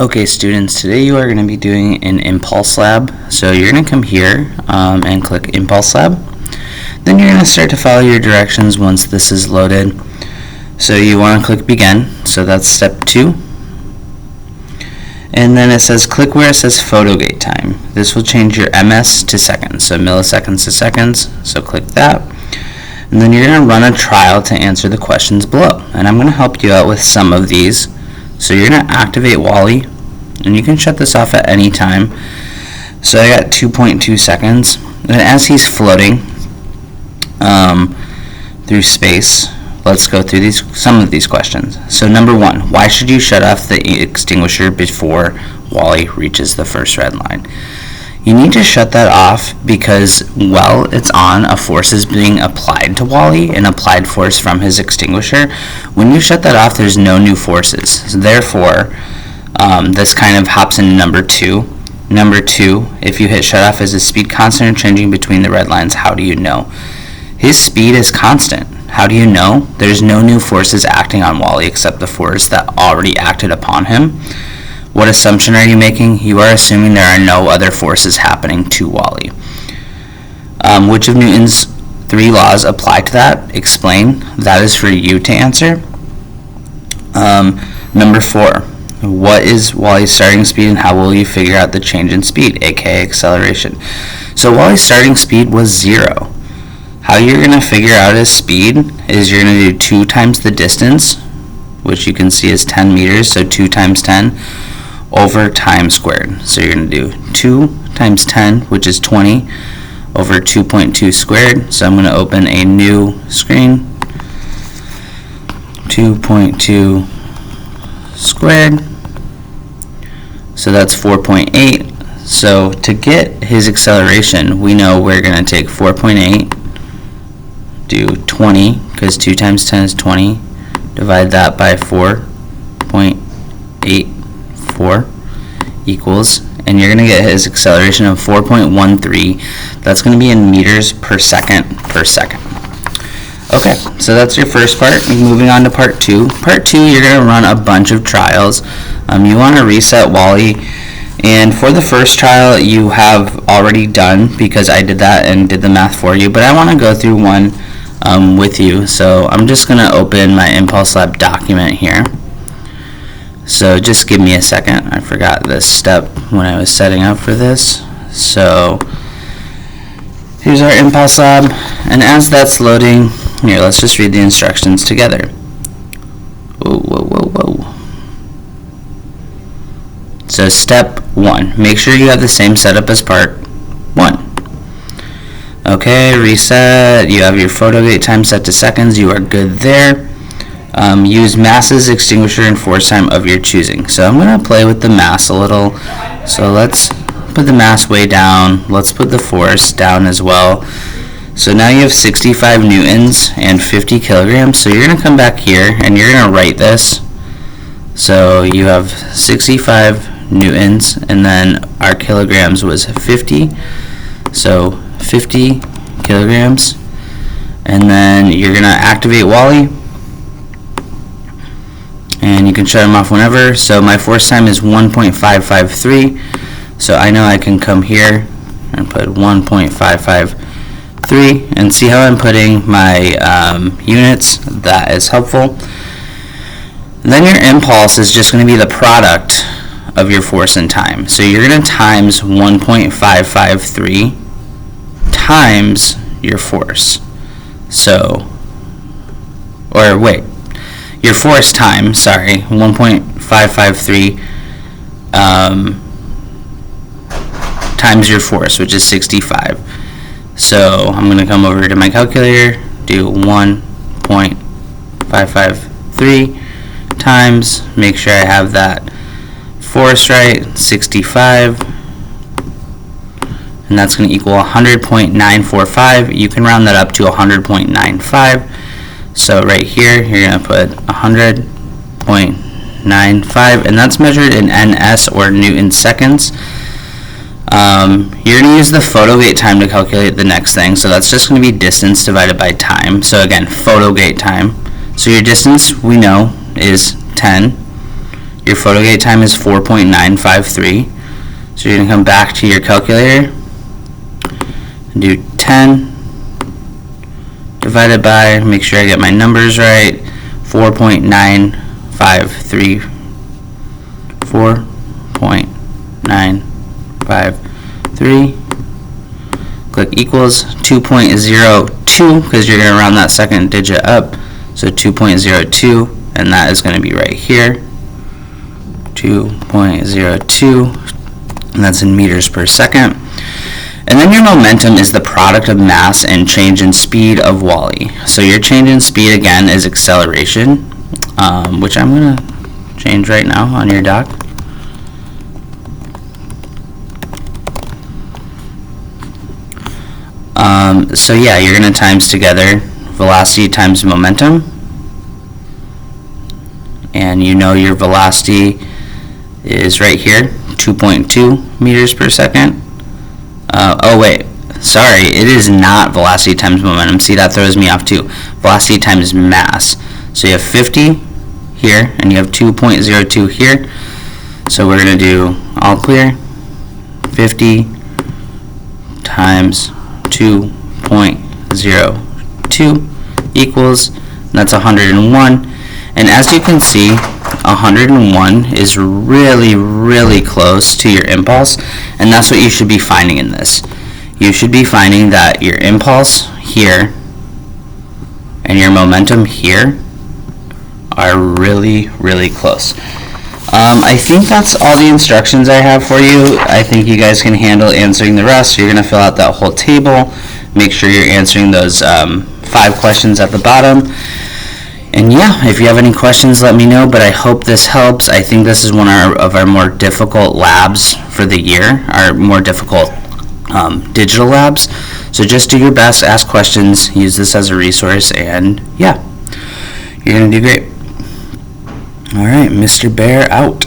Okay, students, today you are going to be doing an Impulse Lab. So you're going to come here and click Impulse Lab. Then you're going to start to follow your directions once this is loaded. So you want to click Begin, so that's step 2. And then it says click where it says PhotoGate time. This will change your ms to seconds, so milliseconds to seconds, so click that. And then you're going to run a trial to answer the questions below. And I'm going to help you out with some of these. So you're going to activate WALL-E, and you can shut this off at any time. So I got 2.2 seconds. And as he's floating through space, let's go through some of these questions. So number 1, why should you shut off the extinguisher before WALL-E reaches the first red line? You need to shut that off because while it's on, a force is being applied to WALL-E, an applied force from his extinguisher. When you shut that off, there's no new forces. So therefore, this kind of hops into number 2. Number 2, if you hit shut off, is his speed constant or changing between the red lines? How do you know? His speed is constant. How do you know? There's no new forces acting on WALL-E except the force that already acted upon him. What assumption are you making? You are assuming there are no other forces happening to WALL-E. Which of Newton's 3 laws apply to that? Explain. That is for you to answer. Number 4. What is WALL-E's starting speed and how will you figure out the change in speed, aka acceleration? So WALL-E's starting speed was 0. How you're going to figure out his speed is you're going to do 2 times the distance, which you can see is 10 meters, so 2 times 10, over time squared. So you're going to do 2 times 10, which is 20, over 2.2 squared. So I'm going to open a new screen. 2.2 squared. So that's 4.8. So to get his acceleration, we know we're going to take 4.8, do 20, because 2 times 10 is 20, divide that by 4.84 equals, and you're going to get his acceleration of 4.13. That's going to be in meters per second per second. Okay, so that's your first part. Moving on to part 2. Part 2, you're going to run a bunch of trials. You want to reset WALL-E, and for the first trial you have already done because I did that and did the math for you, but I want to go through one with you. So I'm just going to open my Impulse Lab document here. So just give me a second. I forgot this step when I was setting up for this. So here's our Impulse Lab, and as that's loading, here, let's just read the instructions together. Whoa. So step 1, make sure you have the same setup as part 1. Okay, reset, you have your PhotoGate time set to seconds, you are good there. Use masses, extinguisher, and force time of your choosing. So I'm going to play with the mass a little. So let's put the mass way down. Let's put the force down as well. So now you have 65 newtons and 50 kilograms. So you're going to come back here and you're going to write this. So you have 65 newtons and then our kilograms was 50. So 50 kilograms. And then you're going to activate WALL-E. And you can shut them off whenever. So my force time is 1.553. So I know I can come here and put 1.553 and see how I'm putting my units. That is helpful. And then your impulse is just going to be the product of your force and time. So you're going to times 1.553 times your force. So, or wait. Your force time, 1.553 times your force, which is 65. So I'm going to come over to my calculator, do 1.553 times, make sure I have that force right, 65, and that's going to equal 100.945. You can round that up to 100.95. So right here, you're going to put 100.95, and that's measured in ns, or Newton seconds. You're going to use the PhotoGate time to calculate the next thing, so that's just going to be distance divided by time. So again, PhotoGate time. So your distance, we know, is 10. Your photo gate time is 4.953. So you're going to come back to your calculator and do 10 divided by, make sure I get my numbers right, 4.953. 4.953. Click equals 2.02 because you're going to round that second digit up. So 2.02, and that is going to be right here. 2.02, and that's in meters per second. And then your momentum is the product of mass and change in speed of Wally. So your change in speed again is acceleration, which I'm going to change right now on your doc. So yeah, you're going to times together velocity times momentum, and you know your velocity is right here, 2.2 meters per second. Oh wait, sorry, it is not velocity times momentum. See, that throws me off too. Velocity times mass. So you have 50 here, and you have 2.02 here. So we're going to do all clear. 50 times 2.02 equals, that's 101. And as you can see, 101 is really, really close to your impulse, and that's what you should be finding in this. You should be finding that your impulse here and your momentum here are really, really close. I think that's all the instructions I have for you. I think you guys can handle answering the rest. You're going to fill out that whole table. Make sure you're answering those 5 questions at the bottom. And yeah, if you have any questions, let me know, but I hope this helps. I think this is one of our more difficult labs for the year, our more difficult digital labs. So just do your best, ask questions, use this as a resource, and yeah, you're going to do great. All right, Mr. Bear out.